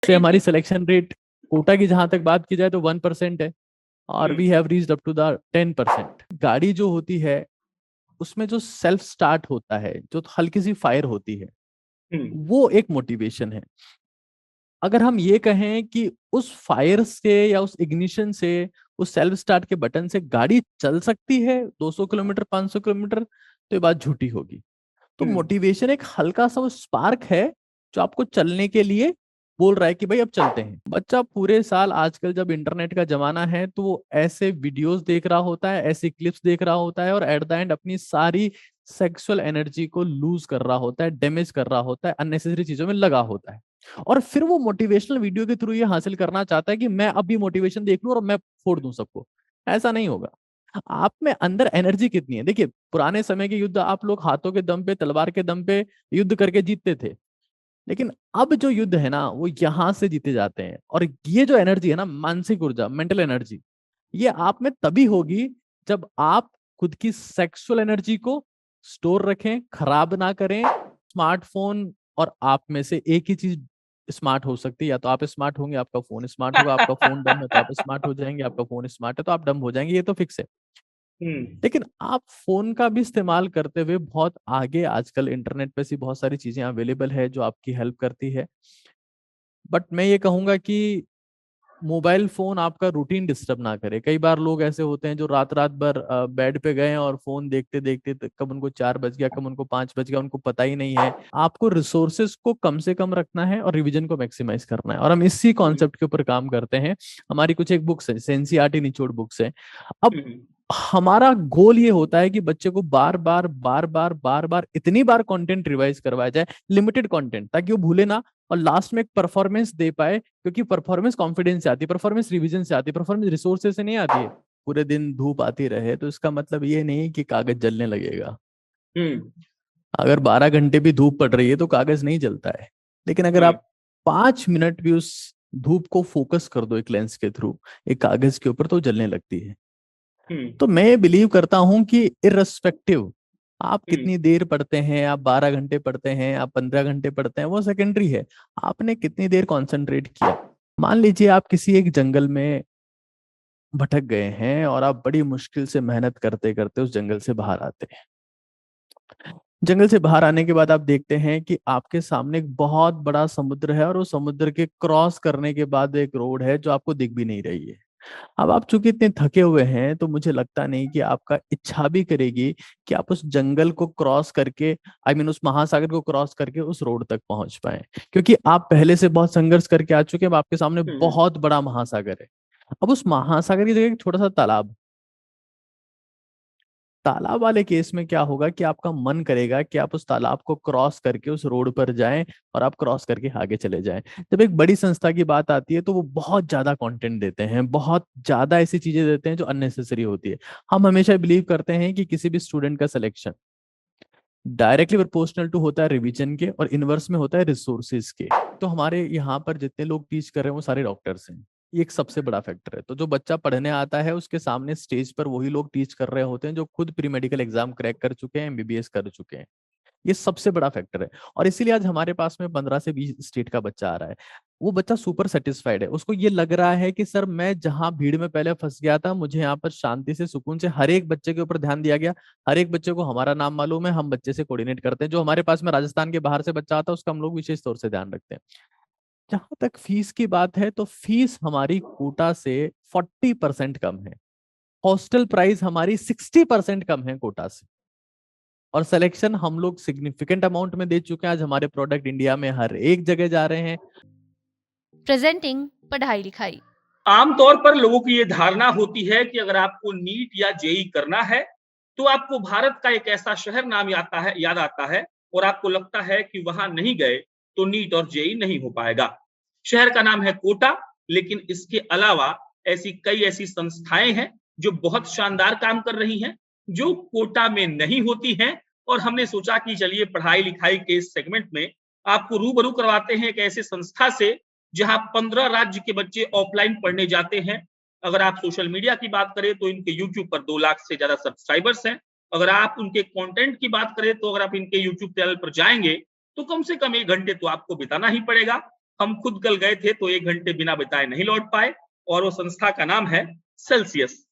से हमारी selection rate Kota की जहां तक बात की जाए तो 1% है, और we have reached up to the 10%। गाड़ी जो होती है उसमें जो सेल्फ स्टार्ट होता है, जो हल्की सी फायर होती है, वो एक मोटिवेशन है। अगर हम ये कहें कि उस फायर से या उस इग्निशन से, उस सेल्फ स्टार्ट के बटन से गाड़ी चल सकती है 200 किलोमीटर 500 किलोमीटर, तो ये बात झूठी होगी। तो मोटिवेशन एक हल्का सा वो स्पार्क है जो आपको चलने के लिए बोल रहा है कि भाई अब चलते हैं। बच्चा पूरे साल, आजकल जब इंटरनेट का जमाना है, तो वो ऐसे वीडियोस देख रहा होता है, ऐसी क्लिप्स देख रहा होता है, और एट द एंड अपनी सारी सेक्सुअल एनर्जी को लूज कर रहा होता है, डैमेज कर रहा होता है, अननेसेसरी चीजों में लगा होता है। और फिर वो मोटिवेशनल वीडियो के थ्रू ये हासिल करना चाहता है कि मैं अभी मोटिवेशन देख लूं और मैं फोड़ दूं सबको। ऐसा नहीं होगा। आप में अंदर एनर्जी कितनी है। देखिए, पुराने समय के युद्ध आप लोग हाथों के दम पे, तलवार के दम पे युद्ध करके जीतते थे, लेकिन अब जो युद्ध है ना, वो यहां से जीते जाते हैं। और ये जो एनर्जी है ना, मानसिक ऊर्जा, मेंटल एनर्जी, ये आप में तभी होगी जब आप खुद की सेक्सुअल एनर्जी को स्टोर रखें, खराब ना करें। स्मार्टफोन और आप में से एक ही चीज स्मार्ट हो सकती है। या तो आप स्मार्ट होंगे, आपका फोन स्मार्ट होगा। आपका फोन डम है तो आप स्मार्ट हो जाएंगे, आपका फोन स्मार्ट है तो आप डम हो जाएंगे, ये तो फिक्स है। लेकिन आप फोन का भी इस्तेमाल करते हुए बहुत आगे, आजकल इंटरनेट पे ऐसी बहुत सारी चीजें अवेलेबल है जो आपकी हेल्प करती है। बट मैं ये कहूंगा कि मोबाइल फोन आपका रूटीन डिस्टर्ब ना करे। कई बार लोग ऐसे होते हैं जो रात रात भर बेड पे गए और फोन देखते देखते कब उनको 4 बज गया, कब उनको 5 बज गया, उनको पता ही नहीं है। आपको रिसोर्सेज को कम से कम रखना है और रिवीजन को मैक्सिमाइज करना है, और हम इसी कॉन्सेप्ट के ऊपर काम करते हैं। हमारी कुछ एक बुक्स है, एनसीईआरटी निचोड़ बुक्स है। अब हमारा गोल ये होता है कि बच्चे को बार बार बार बार बार बार इतनी बार कंटेंट रिवाइज करवाया जाए, लिमिटेड कंटेंट, ताकि वो भूले ना, और लास्ट में एक परफॉर्मेंस दे पाए। क्योंकि परफॉर्मेंस कॉन्फिडेंस से आती है, परफॉर्मेंस रिवीजन से आती है, परफॉर्मेंस रिसोर्सेज से नहीं आती है। पूरे दिन धूप आती रहे तो इसका मतलब ये नहीं कि कागज जलने लगेगा। अगर 12 घंटे भी धूप पड़ रही है तो कागज नहीं जलता है। लेकिन अगर आप 5 मिनट भी उस धूप को फोकस कर दो एक लेंस के थ्रू, एक कागज के ऊपर, तो जलने लगती है। तो मैं बिलीव करता हूं कि इररिस्पेक्टिव आप कितनी देर पढ़ते हैं, आप 12 घंटे पढ़ते हैं, आप 15 घंटे पढ़ते हैं, वो सेकेंडरी है। आपने कितनी देर कंसंट्रेट किया। मान लीजिए आप किसी एक जंगल में भटक गए हैं और आप बड़ी मुश्किल से मेहनत करते करते उस जंगल से बाहर आते हैं। जंगल से बाहर आने के बाद आप देखते हैं कि आपके सामने एक बहुत बड़ा समुद्र है, और उस समुद्र के क्रॉस करने के बाद एक रोड है जो आपको दिख भी नहीं रही है। अब आप चूंकि इतने थके हुए हैं, तो मुझे लगता नहीं कि आपका इच्छा भी करेगी कि आप उस जंगल को क्रॉस करके, उस महासागर को क्रॉस करके उस रोड तक पहुंच पाए। क्योंकि आप पहले से बहुत संघर्ष करके आ चुके हैं। अब आपके सामने बहुत बड़ा महासागर है। अब उस महासागर की जगह एक छोटा सा तालाब। तालाब वाले केस में क्या होगा कि आपका मन करेगा कि आप उस तालाब को क्रॉस करके उस रोड पर जाएं, और आप क्रॉस करके आगे चले जाएं। जब एक बड़ी संस्था की बात आती है तो वो बहुत ज्यादा कंटेंट देते हैं, बहुत ज्यादा ऐसी चीजें देते हैं जो अननेसेसरी होती है। हम हमेशा बिलीव करते हैं कि किसी भी स्टूडेंट का सिलेक्शन डायरेक्टली प्रोपोर्शनल टू होता है रिवीजन के, और इनवर्स में होता है रिसोर्सेज के। तो हमारे यहाँ पर जितने लोग टीच कर रहे हैं वो सारे डॉक्टर्स हैं। ये एक सबसे बड़ा फैक्टर है। तो जो बच्चा पढ़ने आता है उसके सामने स्टेज पर वही लोग टीच कर रहे होते हैं जो खुद प्री मेडिकल एग्जाम क्रैक कर चुके हैं, एमबीबीएस कर चुके हैं। ये सबसे बड़ा फैक्टर है। और इसीलिए आज हमारे पास में 15 से 20 स्टेट का बच्चा आ रहा है। वो बच्चा सुपर सेटिस्फाइड है। उसको ये लग रहा है कि सर, मैं जहां भीड़ में पहले फंस गया था, मुझे यहाँ पर शांति से, सुकून से, हर एक बच्चे के ऊपर ध्यान दिया गया। हर एक बच्चे को हमारा नाम मालूम है, हम बच्चे से कोऑर्डिनेट करते हैं। जो हमारे पास में राजस्थान के बाहर से बच्चा आता है उसका हम लोग विशेष तौर से ध्यान रखते हैं। जहां तक फीस की बात है, तो फीस हमारी कोटा से 40% कम है। हॉस्टल प्राइस हमारी 60% कम है कोटा से। और सिलेक्शन हम लोग सिग्निफिकेंट अमाउंट में दे चुके हैं। आज हमारे प्रोडक्ट इंडिया में हर एक जगह जा रहे हैं। प्रेजेंटिंग पढ़ाई लिखाई। आमतौर पर लोगों की ये धारणा होती है कि अगर आपको नीट या जेई करना है तो आपको भारत का एक ऐसा शहर नाम याद आता है और आपको लगता है कि वहां नहीं गए तो नीट और जेई नहीं हो पाएगा। शहर का नाम है कोटा, लेकिन इसके अलावा कई ऐसी संस्थाएं हैं जो बहुत शानदार काम कर रही हैं, जो कोटा में नहीं होती हैं। और हमने सोचा कि चलिए पढ़ाई लिखाई के इस सेगमेंट में आपको रूबरू करवाते हैं एक ऐसे संस्था से जहां 15 राज्य के बच्चे ऑफलाइन पढ़ने जाते हैं। अगर आप सोशल मीडिया की बात करें तो इनके यूट्यूब पर 2 लाख से ज्यादा सब्सक्राइबर्स हैं। अगर आप उनके कंटेंट की बात करें तो अगर आप इनके यूट्यूब चैनल पर जाएंगे तो कम से कम 1 घंटे तो आपको बिताना ही पड़ेगा। हम खुद कल गए थे तो 1 घंटे बिना बताए नहीं लौट पाए, और वो संस्था का नाम है सेल्सियस।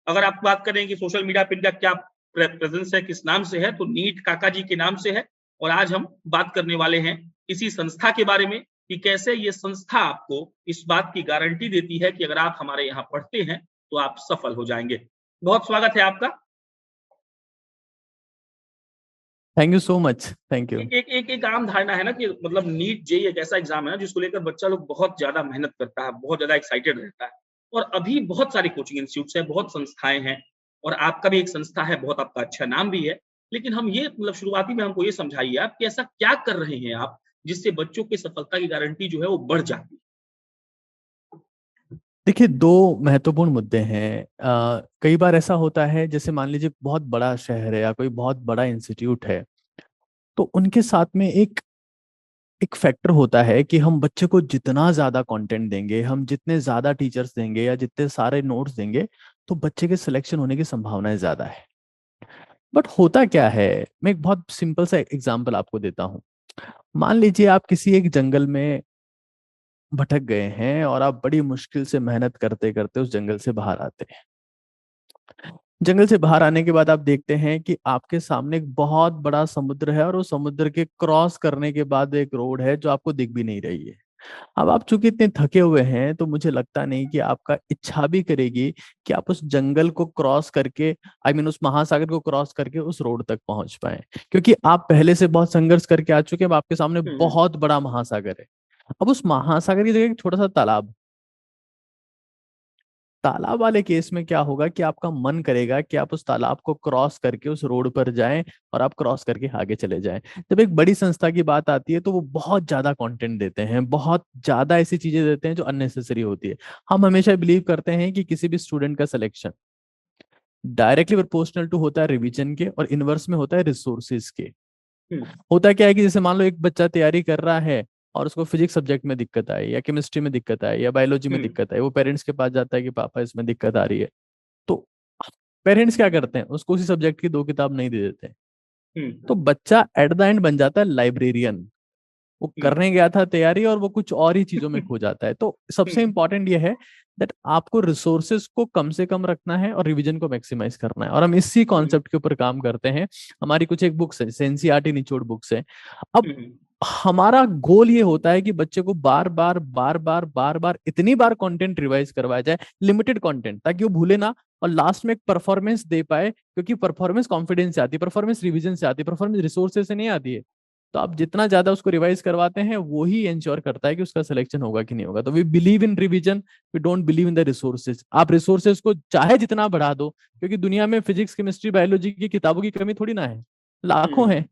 अगर आप बात करें कि सोशल मीडिया पे इनका क्या प्रेजेंस है, किस नाम से है, तो नीट काका जी के नाम से है। और आज हम बात करने वाले हैं इसी संस्था के बारे में कि कैसे ये संस्था आपको इस बात की गारंटी देती है कि अगर आप हमारे यहाँ पढ़ते हैं तो आप सफल हो जाएंगे। बहुत स्वागत है आपका। Thank you so much. Thank you. एक आम धारणा है ना कि मतलब नीट जेईई एक ऐसा एग्जाम है ना जिसको लेकर बच्चा लोग बहुत ज्यादा मेहनत करता है, बहुत ज्यादा एक्साइटेड रहता है। और अभी बहुत सारे कोचिंग इंस्टीट्यूट्स हैं, बहुत संस्थाएं हैं, और आपका भी एक संस्था है, बहुत आपका अच्छा नाम भी है। लेकिन हम ये मतलब शुरुआती में हमको ये समझाइए आप कि ऐसा क्या कर रहे हैं आप जिससे बच्चों की सफलता की गारंटी जो है वो बढ़ जाती है। देखिए, दो महत्वपूर्ण मुद्दे हैं। कई बार ऐसा होता है, जैसे मान लीजिए बहुत बड़ा शहर है या कोई बहुत बड़ा इंस्टीट्यूट है, तो उनके साथ में एक एक फैक्टर होता है कि हम बच्चे को जितना ज्यादा कंटेंट देंगे, हम जितने ज्यादा टीचर्स देंगे या जितने सारे नोट्स देंगे, तो बच्चे के सिलेक्शन होने की संभावनाएं ज्यादा है। बट होता क्या है, मैं एक बहुत सिंपल सा एग्जांपल आपको देता हूँ। मान लीजिए आप किसी एक जंगल में भटक गए हैं और आप बड़ी मुश्किल से मेहनत करते करते उस जंगल से बाहर आते हैं। जंगल से बाहर आने के बाद आप देखते हैं कि आपके सामने एक बहुत बड़ा समुद्र है, और उस समुद्र के क्रॉस करने के बाद एक रोड है जो आपको दिख भी नहीं रही है। अब आप चूंकि इतने थके हुए हैं, तो मुझे लगता नहीं कि आपका इच्छा भी करेगी कि आप उस जंगल को क्रॉस करके, उस महासागर को क्रॉस करके उस रोड तक पहुंच पाए, क्योंकि आप पहले से बहुत संघर्ष करके आ चुके हैं। अब आपके सामने हम्म। बहुत बड़ा महासागर है। अब उस महासागर की जगह एक छोटा सा तालाब। तालाब वाले केस में क्या होगा कि आपका मन करेगा कि आप उस तालाब को क्रॉस करके उस रोड पर जाएं और आप क्रॉस करके आगे चले जाएं। जब एक बड़ी संस्था की बात आती है, तो वो बहुत ज्यादा कंटेंट देते हैं, बहुत ज्यादा ऐसी चीजें देते हैं जो अननेसेसरी होती है। हम हमेशा बिलीव करते हैं कि किसी भी स्टूडेंट का सिलेक्शन डायरेक्टली प्रोपोर्शनल टू होता है रिवीजन के, और इनवर्स में होता है रिसोर्सेज के। हम्म। होता क्या है कि जैसे मान लो एक बच्चा तैयारी कर रहा है और उसको फिजिक्स सब्जेक्ट में दिक्कत आई, या केमिस्ट्री में दिक्कत आई, या बायोलॉजी में हम्म। दिक्कत आई, वो पेरेंट्स के पास जाता है कि पापा इसमें दिक्कत आ रही है। तो पेरेंट्स क्या करते हैं, उसको उसी सब्जेक्ट की 2 किताब नहीं दे देते हैं। हम्म। तो बच्चा एट द एंड बन जाता है लाइब्रेरियन। वो हम्म। करने गया था तैयारी और वो कुछ और ही चीजों में खो जाता है। तो सबसे हम्म। इंपॉर्टेंट ये है दैट आपको रिसोर्सेज को कम से कम रखना है और रिवीजन को मैक्सिमाइज करना है, और हम इसी हम्म। कॉन्सेप्ट के ऊपर काम करते हैं। हमारी कुछ एक बुक्स है, एनसीईआरटी निचोड़ बुक्स है। अब हम्म। हमारा गोल ये होता है कि बच्चे को बार बार बार बार बार बार इतनी बार कंटेंट रिवाइज करवाया जाए, लिमिटेड कंटेंट, ताकि वो भूले ना, और लास्ट में एक परफॉर्मेंस दे पाए। क्योंकि परफॉर्मेंस कॉन्फिडेंस से आती है, परफॉर्मेंस रिवीजन से आती है, परफॉर्मेंस रिसोर्सेज से नहीं आती है। तो आप जितना ज्यादा उसको रिवाइज करवाते हैं, वो ही इंश्योर करता है कि उसका सिलेक्शन होगा कि नहीं होगा। तो we believe in revision, we don't believe in the resources. आप रिसोर्सेज को चाहे जितना बढ़ा दो, क्योंकि दुनिया में फिजिक्स केमिस्ट्री बायोलॉजी की किताबों की कमी थोड़ी ना है, लाखों हम्म। हैं।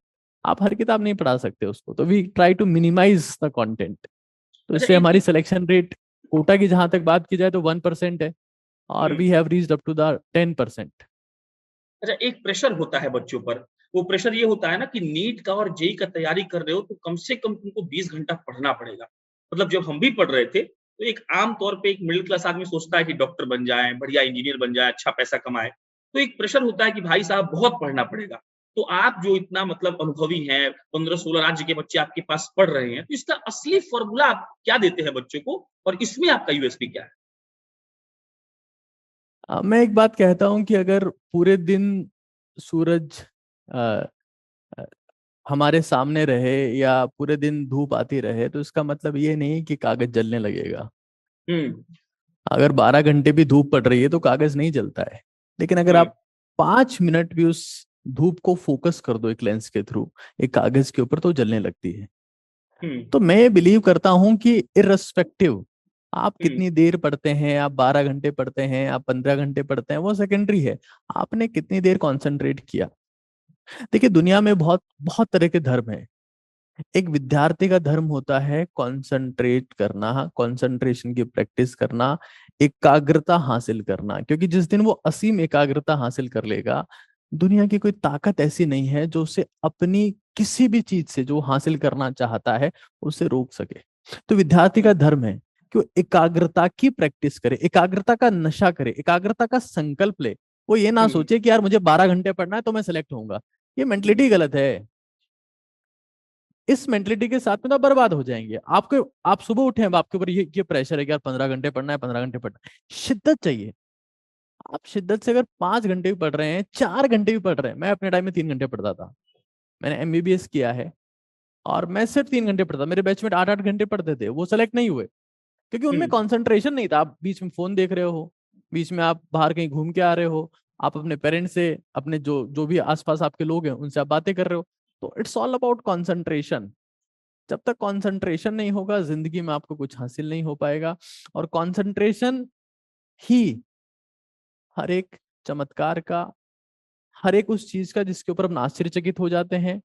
आप हर किताब नहीं पढ़ा सकते उसको, तो we try to minimise the content. तो अच्छा, इससे एक हमारी एक सिलेक्शन रेट, कोटा की जहां तक बात की जाए तो 1% है, और हम्म। We have reached up to the 10%। अच्छा, एक प्रेशर होता है बच्चों पर। वो प्रेशर ये होता है ना कि नीट का और जेईई का तैयारी कर रहे हो तो कम से कम तुमको 20 घंटा पढ़ना पड़ेगा। मतलब जब हम भी पढ़ रहे थे तो एक आम तौर पे एक मिडिल क्लास आदमी सोचता है कि डॉक्टर बन जाए, बढ़िया इंजीनियर बन जाए, अच्छा पैसा कमाए। तो एक प्रेशर होता है कि भाई साहब बहुत पढ़ना पड़ेगा। तो आप जो इतना मतलब अनुभवी हैं, 15-16 राज्य के बच्चे आपके पास पढ़ रहे हैं, तो इसका असली फॉर्मूला आप क्या देते हैं बच्चों को, और इसमें आपका यूएसपी क्या है? मैं एक बात कहता हूं कि अगर पूरे दिन सूरज अ, अ, हमारे सामने रहे, या पूरे दिन धूप आती रहे, तो इसका मतलब ये नहीं कि कागज जलने लगेगा। हुँ। अगर 12 घंटे भी धूप पड़ रही है तो कागज नहीं जलता है। लेकिन अगर हुँ। आप 5 मिनट भी उस धूप को फोकस कर दो एक लेंस के थ्रू एक कागज के ऊपर, तो जलने लगती है। हुँ। तो मैं बिलीव करता हूं कि इररिस्पेक्टिव आप हुँ। कितनी देर पढ़ते हैं, आप 12 घंटे पढ़ते हैं, आप 15 घंटे पढ़ते हैं, वो सेकेंडरी है। आपने कितनी देर कॉन्सेंट्रेट किया। देखिए, दुनिया में बहुत बहुत तरह के धर्म है। एक विद्यार्थी का धर्म होता है कंसंट्रेट करना, कंसंट्रेशन की प्रैक्टिस करना, एकाग्रता हासिल करना। क्योंकि जिस दिन वो असीम एकाग्रता हासिल कर लेगा, दुनिया की कोई ताकत ऐसी नहीं है जो उसे अपनी किसी भी चीज से जो हासिल करना चाहता है उसे रोक सके। तो विद्यार्थी का धर्म है कि वो एकाग्रता की प्रैक्टिस करे, एकाग्रता का नशा करे, एकाग्रता का संकल्प ले। वो ये ना हुँ। सोचे कि यार मुझे 12 घंटे पढ़ना है तो मैं सिलेक्ट होऊंगा। ये हुँ। मेंटलिटी गलत है। इस मेंटलिटी के साथ में तो आप बर्बाद हो जाएंगे। आपको, आप सुबह उठे हैं, आपके ऊपर ये प्रेशर है कि यार 15 घंटे पढ़ना है, 15 घंटे पढ़ना है, शिद्दत चाहिए। आप शिद्दत से अगर 5 घंटे भी पढ़ रहे हैं, 4 घंटे भी पढ़ रहे हैं, मैं अपने टाइम में 3 घंटे पढ़ता था, मैंने एमबीबीएस किया है और मैं सिर्फ 3 घंटे पढ़ता, मेरे बैचमेट 8-8 घंटे पढ़ते थे, वो सेलेक्ट नहीं हुए क्योंकि उनमें कंसंट्रेशन नहीं था। आप बीच में फोन देख रहे हो, बीच में आप बाहर कहीं घूम के आ रहे हो, आप अपने पेरेंट्स से, अपने जो जो भी आसपास आपके लोग हैं उनसे आप बातें कर रहे हो। तो इट्स ऑल अबाउट कंसंट्रेशन। जब तक कंसंट्रेशन नहीं होगा जिंदगी में आपको कुछ हासिल नहीं हो पाएगा। और कंसंट्रेशन ही हर एक चमत्कार का, हर एक उस चीज का जिसके ऊपर हम आश्चर्यचकित हो जाते हैं,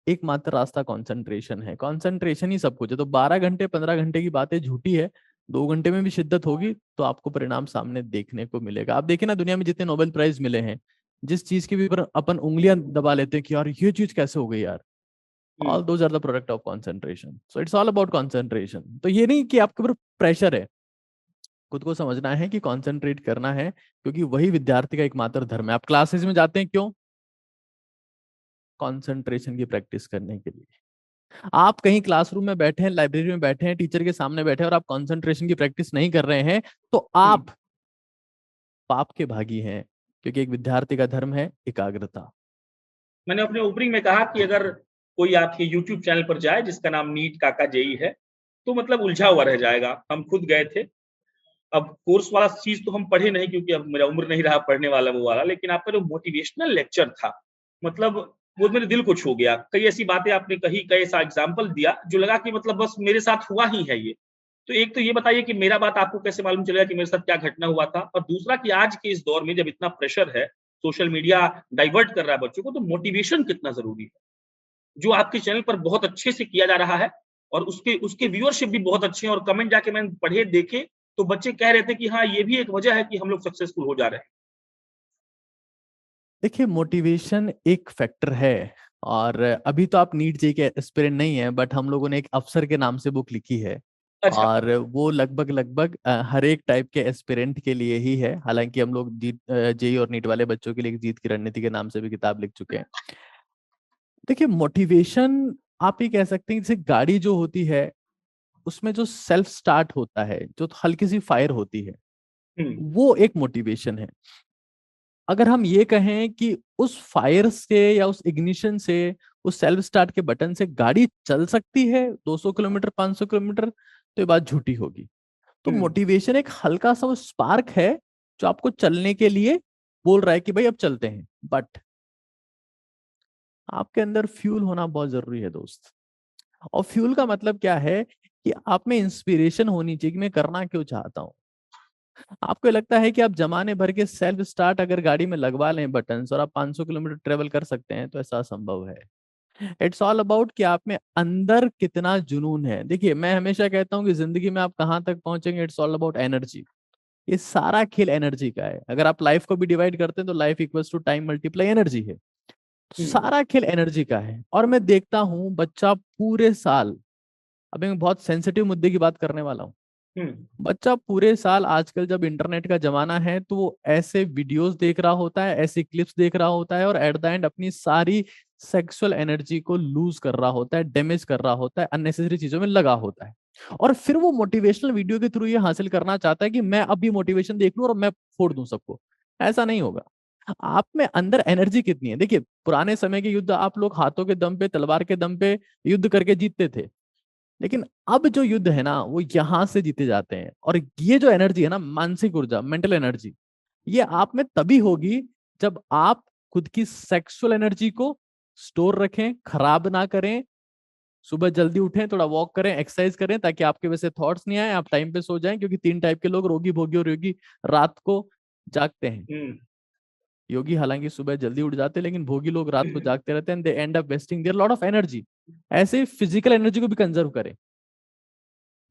एकमात्र रास्ता कंसंट्रेशन है। कंसंट्रेशन ही सब कुछ है। तो 12 घंटे 15 घंटे की बातें झूठी है। 2 घंटे में भी शिद्दत होगी तो आपको परिणाम सामने देखने को मिलेगा। आप देखिए ना, दुनिया में जितने नोबेल प्राइज मिले हैं, जिस चीज के भी ऊपर अपन उंगलियां दबा लेते हैं कि यार ये चीज कैसे हो गई यार, all those are the product of concentration. So it's all about concentration. तो ये नहीं कि आपके ऊपर प्रेशर है, खुद को समझना है कि कंसंट्रेट करना है, क्योंकि वही विद्यार्थी का एकमात्र धर्म है। आप क्लासेस में जाते हैं क्यों? कंसंट्रेशन की प्रैक्टिस करने के लिए। आप कहीं क्लासरूम में बैठे हैं, लाइब्रेरी में बैठे हैं, टीचर के सामने बैठे हैं और आप कंसंट्रेशन की प्रैक्टिस नहीं कर रहे हैं, तो आप पाप के भागी हैं, क्योंकि एक विद्यार्थी का धर्म है एकाग्रता। मैंने अपने ओपनिंग में कहा कि अगर कोई आपके यूट्यूब चैनल पर जाए जिसका नाम नीट काका जेई है, तो मतलब उलझा हुआ रह जाएगा। हम खुद गए थे। अब कोर्स वाला चीज़ तो हम पढ़े नहीं क्योंकि अब मेरा उम्र नहीं रहा पढ़ने वाला वो वाला, लेकिन आपका जो मोटिवेशनल लेक्चर था, मतलब वो मेरे दिल को छू गया। कई ऐसी बातें आपने कही, कई ऐसा एग्ज़ाम्पल दिया जो लगा कि मतलब बस मेरे साथ हुआ ही है ये। तो एक तो ये बताइए कि मेरा बात आपको कैसे मालूम चलेगा कि मेरे साथ क्या घटना हुआ था? और दूसरा कि आज के इस दौर में जब इतना प्रेशर है, सोशल मीडिया डाइवर्ट कर रहा है बच्चों को, तो मोटिवेशन कितना ज़रूरी है? जो आपके चैनल पर बहुत अच्छे से किया जा रहा है और उसके उसके व्यूअरशिप भी बहुत अच्छे हैं और कमेंट जाके मैंने पढ़े, देखे, तो बच्चे कह रहे थे कि हाँ, ये भी एक वजह है कि हम लोग सक्सेसफुल हो जा रहे हैं। देखिए, मोटिवेशन एक फैक्टर है। और अभी तो आप नीट जेईई के एस्पिरेंट नहीं है, बट हम लोगों ने एक अफसर के नाम से बुक लिखी है अच्छा। और वो लगभग लगभग हर एक टाइप के एस्पिरेंट के लिए ही है। हालांकि हम लोग जीत जेईई और नीट वाले बच्चों के लिए एक जीत की रणनीति के नाम से भी किताब लिख चुके हैं। देखिए, मोटिवेशन आप ये कह सकते हैं, जैसे गाड़ी जो होती है उसमें जो सेल्फ स्टार्ट होता है, जो हल्की सी फायर होती है, हुँ, वो एक मोटिवेशन है। अगर हम ये कहें कि उस फायर से या उस इग्निशन से, उस सेल्फ स्टार्ट के बटन से गाड़ी चल सकती है 200 किलोमीटर 500 किलोमीटर, तो ये बात झूठी होगी। तो हुँ, मोटिवेशन एक हल्का सा वो स्पार्क है जो आपको चलने के लिए बोल रहा है कि भाई अब चलते हैं। बट आपके अंदर फ्यूल होना बहुत जरूरी है दोस्त। और फ्यूल का मतलब क्या है कि आप में इंस्पिरेशन होनी चाहिए कि मैं करना क्यों चाहता हूँ। आपको लगता है कि आप जमाने भर के सेल्फ स्टार्ट अगर गाड़ी में लगवा लें बटन और आप 500 किलोमीटर ट्रेवल कर सकते हैं, तो ऐसा असंभव है। इट्स ऑल अबाउट कि आप में अंदर कितना जुनून है। देखिए, मैं हमेशा कहता हूँ कि जिंदगी में आप कहाँ तक पहुंचेंगे, इट्स ऑल अबाउट एनर्जी। ये सारा खेल एनर्जी का है। अगर आप लाइफ को भी डिवाइड करते हैं तो life equals to time multiply energy है। हुँ, सारा खेल एनर्जी का है। और मैं देखता हूँ बच्चा पूरे साल, अभी मैं बहुत सेंसिटिव मुद्दे की बात करने वाला हूँ, हुँ, बच्चा पूरे साल, आजकल जब इंटरनेट का जमाना है, तो वो ऐसे वीडियोस देख रहा होता है, ऐसी क्लिप्स देख रहा होता है और एट द एंड अपनी सारी सेक्सुअल एनर्जी को लूज कर रहा होता है, डैमेज कर रहा होता है, अननेसेसरी चीजों में लगा होता है। और फिर वो मोटिवेशनल वीडियो के थ्रू ये हासिल करना चाहता है कि मैं अब भी मोटिवेशन देख लूं और मैं फोड़ दूं सबको। ऐसा नहीं होगा। आप में अंदर एनर्जी कितनी है। देखिए, पुराने समय के युद्ध आप लोग हाथों के दम पे, तलवार के दम पे युद्ध करके जीतते थे, लेकिन अब जो युद्ध है ना, वो यहां से जीते जाते हैं। और ये जो एनर्जी है ना, मानसिक ऊर्जा, मेंटल एनर्जी, ये आप में तभी होगी जब आप खुद की सेक्सुअल एनर्जी को स्टोर रखें, खराब ना करें। सुबह जल्दी उठें, थोड़ा वॉक करें, एक्सरसाइज करें, ताकि आपके वैसे थॉट्स नहीं आए, आप टाइम पे सो जाएं। क्योंकि 3 टाइप के लोग, रोगी, भोगी और योगी, रात को जागते हैं। हुँ, योगी हालांकि सुबह जल्दी उठ जाते हैं, लेकिन भोगी लोग रात को जागते रहते हैं, they end up wasting their lot of energy. ऐसे फिजिकल एनर्जी को भी कंजर्व करें।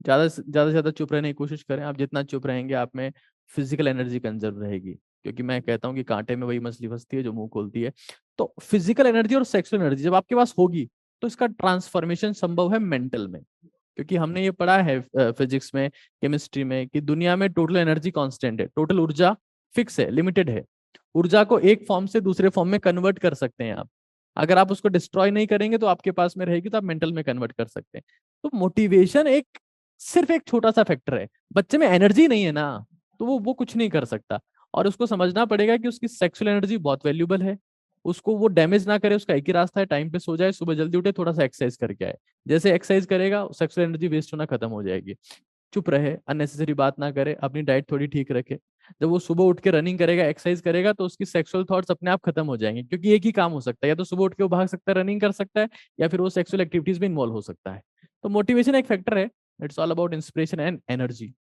ज्यादा से ज्यादा चुप रहने की कोशिश करें। आप जितना चुप रहेंगे, आप में फिजिकल एनर्जी कंजर्व रहेगी। क्योंकि मैं कहता हूँ कि कांटे में वही मछली फंसती है जो मुंह खोलती है। तो फिजिकल एनर्जी और सेक्सुअल एनर्जी जब आपके पास होगी, तो इसका ट्रांसफॉर्मेशन संभव है मेंटल में। क्योंकि हमने ये पढ़ा है फिजिक्स में, केमिस्ट्री में, कि दुनिया में टोटल एनर्जी कांस्टेंट है, टोटल ऊर्जा फिक्स है, लिमिटेड है। ऊर्जा को एक फॉर्म से दूसरे फॉर्म में कन्वर्ट कर सकते हैं आप। अगर आप उसको डिस्ट्रॉय नहीं करेंगे तो आपके पास में रहेगी, तो आप मेंटल में कन्वर्ट कर सकते हैं। तो मोटिवेशन सिर्फ एक छोटा सा फैक्टर है। बच्चे में एनर्जी नहीं है ना, तो वो कुछ नहीं कर सकता। और उसको समझना पड़ेगा कि उसकी सेक्सुअल एनर्जी बहुत वैल्यूबल है, उसको वो डैमेज ना करे। उसका एक ही रास्ता है, टाइम पे सो जाए, सुबह जल्दी उठे, थोड़ा सा एक्सरसाइज करके आए। जैसे एक्सरसाइज करेगा सेक्सुअल एनर्जी वेस्ट होना खत्म हो जाएगी। चुप रहे, अननेसेसरी बात ना करे, अपनी डाइट थोड़ी ठीक रखे। जब वो सुबह उठ के रनिंग करेगा, एक्सरसाइज करेगा, तो उसकी सेक्सुअल थॉट्स अपने आप खत्म हो जाएंगे, क्योंकि एक ही काम हो सकता है, या तो सुबह उठ के वो भाग सकता है, रनिंग कर सकता है, या फिर वो सेक्सुअल एक्टिविटीज में इन्वॉल्व हो सकता है। तो मोटिवेशन एक फैक्टर है। It's all about inspiration and energy.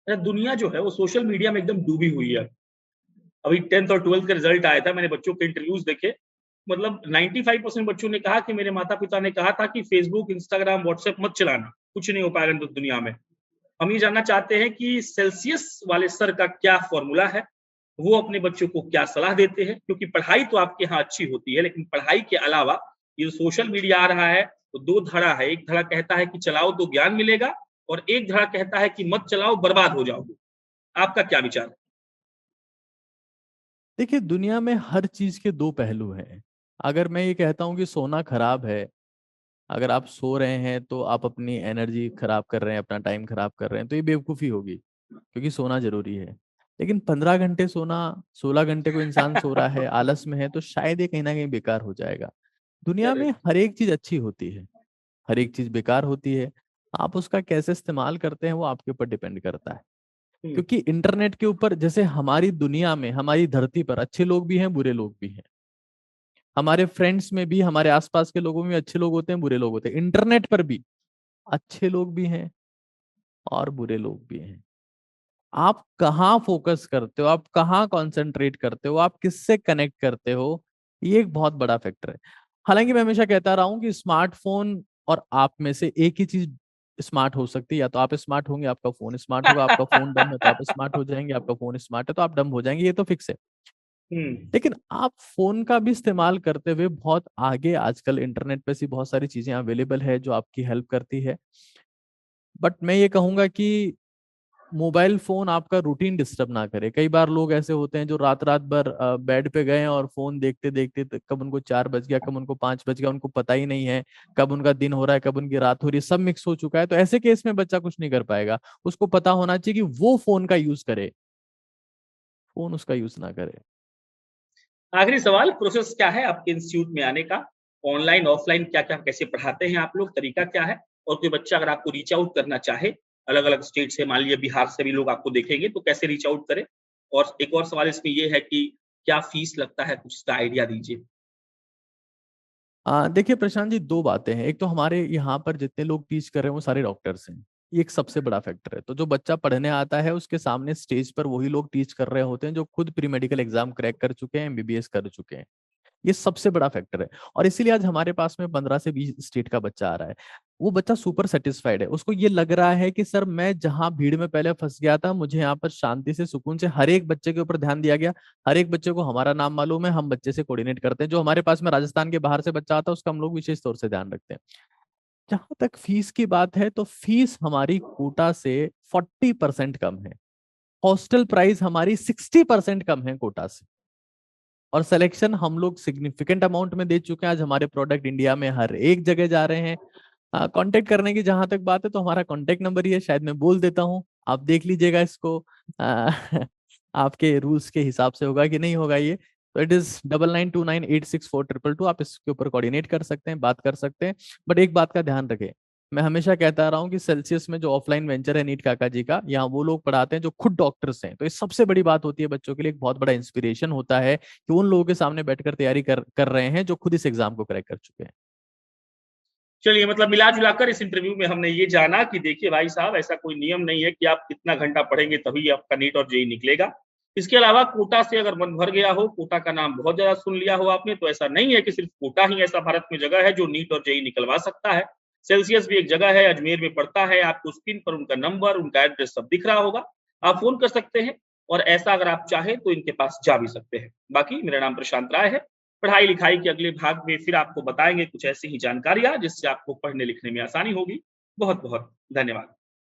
दुनिया जो है वो सोशल मीडिया में एकदम डूबी हुई है। अभी 10th और 12th का रिजल्ट आया था, मैंने बच्चों के इंटरव्यूज देखे। मतलब 95% बच्चों ने कहा कि मेरे माता-पिता ने कहा था कि फेसबुक, इंस्टाग्राम, व्हाट्सएप मत चलाना, कुछ नहीं हो पाएगा इन दुनिया में। हम ये जानना चाहते हैं कि सेल्सियस वाले सर का क्या फ़ॉर्मूला है? वो अपने बच्चों को क्या सलाह देते हैं? क्योंकि पढ़ाई तो आपके यहाँ अच्छी होती है, लेकिन पढ़ाई के अलावा ये जो सोशल मीडिया आ रहा है, तो 2 धड़ा है। एक धड़ा कहता है कि चलाओ तो ज्ञान मिलेगा, और एक धड़ा कहता है कि मत चलाओ, बर्बाद हो जाओगे। आपका क्या विचार है? देखिए, दुनिया में हर चीज के दो पहलू हैं। अगर मैं ये कहता हूँ कि सोना खराब है, अगर आप सो रहे हैं तो आप अपनी एनर्जी खराब कर रहे हैं, अपना टाइम खराब कर रहे हैं, तो ये बेवकूफ़ी होगी, क्योंकि सोना जरूरी है। लेकिन 15 घंटे सोना, 16 घंटे को इंसान सो रहा है, आलस में है, तो शायद ये कहीं ना कहीं बेकार हो जाएगा। दुनिया में करेक्ट। हर एक चीज अच्छी होती है, हर एक चीज बेकार होती है। आप उसका कैसे इस्तेमाल करते हैं वो आपके ऊपर डिपेंड करता है। हुँ, क्योंकि इंटरनेट के ऊपर, जैसे हमारी दुनिया में, हमारी धरती पर अच्छे लोग भी हैं, बुरे लोग भी हैं। हमारे फ्रेंड्स में भी, हमारे आसपास के लोगों में भी अच्छे लोग होते हैं, बुरे लोग होते हैं। इंटरनेट पर भी अच्छे लोग भी हैं और बुरे लोग भी हैं। आप कहाँ फोकस करते हो, आप कहाँ कंसंट्रेट करते हो, आप किससे कनेक्ट करते हो, ये एक बहुत बड़ा फैक्टर है। हालांकि मैं हमेशा कहता रहा हूँ कि स्मार्टफोन और आप में से एक ही चीज स्मार्ट हो सकती है। या तो आप स्मार्ट होंगे, आपका फोन स्मार्ट होगा, आपका फोन डम है तो आप स्मार्ट हो जाएंगे, आपका फोन स्मार्ट है तो आप डम हो जाएंगे, ये तो फिक्स है। हुँ, लेकिन आप फोन का भी इस्तेमाल करते हुए बहुत आगे, आजकल इंटरनेट पे ऐसी बहुत सारी चीजें अवेलेबल है जो आपकी हेल्प करती है। बट मैं ये कहूंगा कि मोबाइल फोन आपका रूटीन डिस्टर्ब ना करे। कई बार लोग ऐसे होते हैं जो रात रात भर बेड पे गए और फोन देखते देखते कब उनको 4 बज गया, कब उनको 5 बज गया, उनको पता ही नहीं है कब उनका दिन हो रहा है, कब उनकी रात हो रही है, सब मिक्स हो चुका है। तो ऐसे केस में बच्चा कुछ नहीं कर पाएगा। उसको पता होना चाहिए कि वो फोन का यूज करे, फोन उसका यूज ना करे। आखिरी सवाल, प्रोसेस क्या है आपके इंस्टीट्यूट में आने का? ऑनलाइन, ऑफलाइन क्या-क्या कैसे पढ़ाते हैं आप लोग? तरीका क्या है? और कोई बच्चा अगर आपको रीच आउट करना चाहे, अलग-अलग स्टेट से, मान लीजिए बिहार से भी लोग आपको देखेंगे, तो कैसे रीच आउट करें? और एक और सवाल इसमें ये है कि क्या फीस लगता है? कुछ इसका आइडिया दीजिए। देखिए प्रशांत जी, दो बातें हैं। एक तो हमारे यहाँ पर जितने लोग टीच कर रहे हैं वो सारे डॉक्टर्स हैं, ये एक सबसे बड़ा फैक्टर है। तो जो बच्चा पढ़ने आता है उसके सामने स्टेज पर वही लोग टीच कर रहे होते हैं जो खुद प्री मेडिकल एग्जाम क्रैक कर चुके हैं, एमबीबीएस कर चुके हैं। ये सबसे बड़ा फैक्टर है। और इसीलिए आज हमारे पास में 15 से 20 स्टेट का बच्चा आ रहा है। वो बच्चा सुपर सेटिस्फाइड है, उसको ये लग रहा है कि सर मैं जहां भीड़ में पहले फंस गया था, मुझे यहाँ पर शांति से, सुकून से, हर एक बच्चे के ऊपर ध्यान दिया गया। हर एक बच्चे को हमारा नाम मालूम है, हम बच्चे से कोऑर्डिनेट करते हैं। जो हमारे पास में राजस्थान के बाहर से बच्चा आता है उसका हम लोग विशेष तौर से ध्यान रखते हैं। जहां तक फीस की बात है, तो फीस हमारी कोटा से 40% कम है। हॉस्टल प्राइस हमारी 60% कम है कोटा से। और सिलेक्शन हम लोग सिग्निफिकेंट अमाउंट में दे चुके हैं। आज हमारे प्रोडक्ट इंडिया में हर एक जगह जा रहे हैं। कांटेक्ट करने की जहां तक बात है, तो हमारा कांटेक्ट नंबर ही है, शायद मैं बोल देता हूँ, आप देख लीजिएगा इसको। आ, आपके रूल्स के हिसाब से होगा कि नहीं होगा ये। तो इट इज 9929864222। आप इसके ऊपर कोऑर्डिनेट कर सकते हैं, बात कर सकते हैं। बट एक बात का ध्यान रखें, मैं हमेशा कहता रहा हूँ कि सेल्सियस में जो ऑफलाइन वेंचर है नीट काका जी का, यहाँ वो लोग पढ़ाते हैं जो खुद डॉक्टर्स हैं। तो ये सबसे बड़ी बात होती है बच्चों के लिए, एक बहुत बड़ा इंस्पिरेशन होता है कि उन लोगों के सामने बैठकर तैयारी कर रहे हैं जो खुद इस एग्जाम को क्रैक कर चुके हैं। चलिए, मतलब मिला-जुला कर इस इंटरव्यू में हमने ये जाना कि देखिए भाई साहब, ऐसा कोई नियम नहीं है कि आप कितना घंटा पढ़ेंगे तभी आपका नीट और जेईई निकलेगा। इसके अलावा कोटा से अगर मन भर गया हो, कोटा का नाम बहुत ज़्यादा सुन लिया हो आपने, तो ऐसा नहीं है कि सिर्फ कोटा ही ऐसा भारत में जगह है जो नीट और जेईई निकलवा सकता है। सेल्सियस भी एक जगह है, अजमेर में पड़ता है। आपको स्क्रीन पर उनका नंबर, उनका एड्रेस सब दिख रहा होगा। आप फ़ोन कर सकते हैं, और ऐसा अगर आप चाहें तो इनके पास जा भी सकते हैं। बाकी मेरा नाम प्रशांत राय है। पढ़ाई-लिखाई के अगले भाग में फिर आपको बताएँगे कुछ ऐसी ही जानकारियाँ जिससे आपको पढ़ने-लिखने में आसानी होगी। बहुत-बहुत धन्यवाद।